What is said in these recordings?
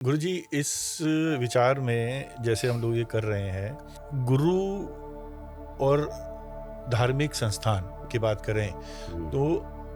गुरुजी, इस विचार में जैसे हम लोग ये कर रहे हैं, गुरु और धार्मिक संस्थान की बात करें, हुँ। तो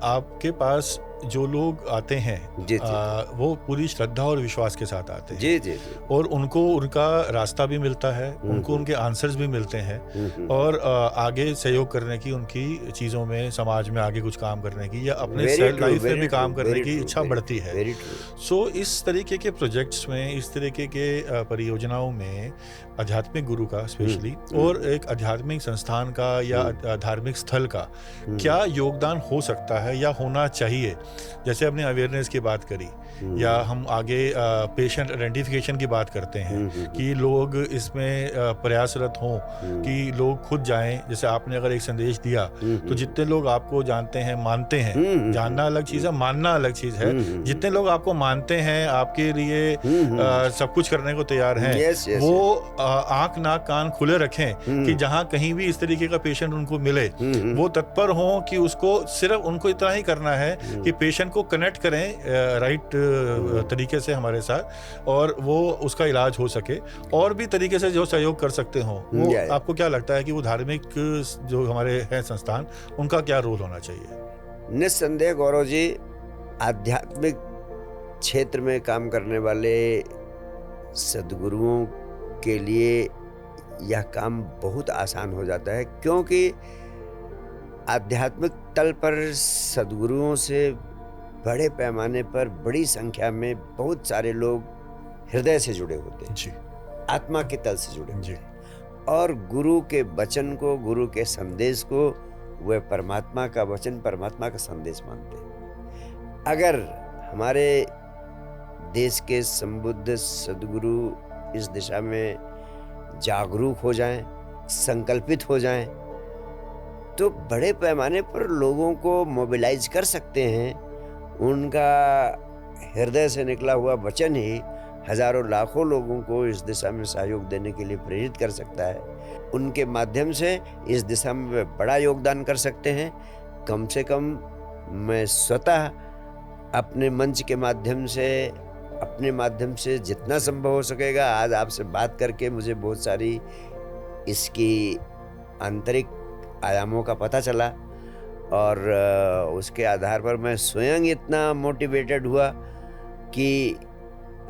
आपके पास जो लोग आते हैं जी, जी। वो पूरी श्रद्धा और विश्वास के साथ आते हैं जी, जी, जी। और उनको उनका रास्ता भी मिलता है, हुँ, उनको हुँ। उनके आंसर्स भी मिलते हैं हुँ, हुँ। और आगे सहयोग करने की उनकी चीज़ों में, समाज में आगे कुछ काम करने की या अपने वेरी सेल्फ ट्रू, लाइफ में भी वेरी ट्रू, काम करने वेरी की ट्रू, इच्छा वेरी बढ़ती ट्रू, है। Very true. सो इस तरीके के प्रोजेक्ट्स में, इस तरीके के परियोजनाओं में आध्यात्मिक गुरु का हुँ, स्पेशली हुँ, और एक आध्यात्मिक संस्थान का या हुँ, धार्मिक स्थल का हुँ, क्या योगदान हो सकता है या होना चाहिए? जैसे आपने अवेयरनेस की बात करी या हुँ, हम आगे पेशेंट आइडेंटिफिकेशन की बात करते हैं हुँ, हुँ, हुँ, कि लोग इसमें प्रयासरत हों हुँ, कि लोग खुद जाएँ। जैसे आपने अगर एक संदेश दिया, हुँ, तो हुँ, जितने लोग आपको जानते हैं, मानते हैं, हुँ, हुँ, हुँ, जानना अलग चीज़ हुँ, है, मानना अलग चीज़ है। हुँ, हुँ, हुँ, जितने लोग आपको मानते हैं, आपके लिए हुँ, हुँ, सब कुछ करने को तैयार हैं, यस, यस, यस। वो आँख, नाक, कान खुले रखें कि हुँ, जहाँ कहीं भी इस तरीके का पेशेंट उनको मिले, हुँ, हुँ, वो तत्पर हों कि उसको सिर्फ़ उनको इतना ही करना है हुँ, कि पेशेंट को कनेक्ट करें राइट हुँ, तरीके से हमारे साथ और वो उसका इलाज हो सके। और भी तरीके से जो सहयोग कर सकते हों, हुँ, वो या। आपको क्या लगता है कि वो धार्मिक जो हमारे हैं संस्थान, उनका क्या रोल होना चाहिए? निस्संदेह गौरव जी, आध्यात्मिक क्षेत्र में काम करने वाले सद्गुरुओं के लिए यह काम बहुत आसान हो जाता है, क्योंकि आध्यात्मिक तल पर सद्गुरुओं से बड़े पैमाने पर बड़ी संख्या में बहुत सारे लोग हृदय से जुड़े होते हैं, जी, आत्मा के तल से जुड़े जी। होते हैं और गुरु के वचन को, गुरु के संदेश को वे परमात्मा का वचन, परमात्मा का संदेश मानते हैं। अगर हमारे देश के संबुद्ध सद्गुरु इस दिशा में जागरूक हो जाएं, संकल्पित हो जाएं, तो बड़े पैमाने पर लोगों को मोबिलाइज कर सकते हैं। उनका हृदय से निकला हुआ वचन ही हजारों लाखों लोगों को इस दिशा में सहयोग देने के लिए प्रेरित कर सकता है। उनके माध्यम से इस दिशा में वे बड़ा योगदान कर सकते हैं। कम से कम मैं स्वतः अपने मंच के माध्यम से, अपने माध्यम से जितना संभव हो सकेगा, आज आपसे बात करके मुझे बहुत सारी इसकी आंतरिक आयामों का पता चला और उसके आधार पर मैं स्वयं इतना मोटिवेटेड हुआ कि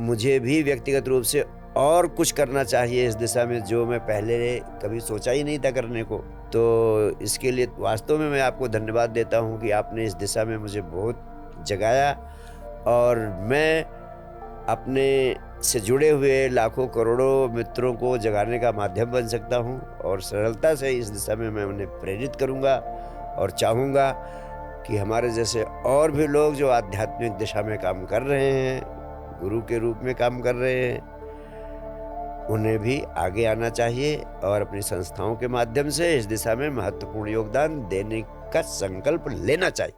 मुझे भी व्यक्तिगत रूप से और कुछ करना चाहिए इस दिशा में, जो मैं पहले कभी सोचा ही नहीं था करने को। तो इसके लिए वास्तव में मैं आपको धन्यवाद देता हूँ कि आपने इस दिशा में मुझे बहुत जगाया और मैं अपने से जुड़े हुए लाखों करोड़ों मित्रों को जगाने का माध्यम बन सकता हूँ और सरलता से इस दिशा में मैं उन्हें प्रेरित करूँगा और चाहूँगा कि हमारे जैसे और भी लोग जो आध्यात्मिक दिशा में काम कर रहे हैं, गुरु के रूप में काम कर रहे हैं, उन्हें भी आगे आना चाहिए और अपनी संस्थाओं के माध्यम से इस दिशा में महत्वपूर्ण योगदान देने का संकल्प लेना चाहिए।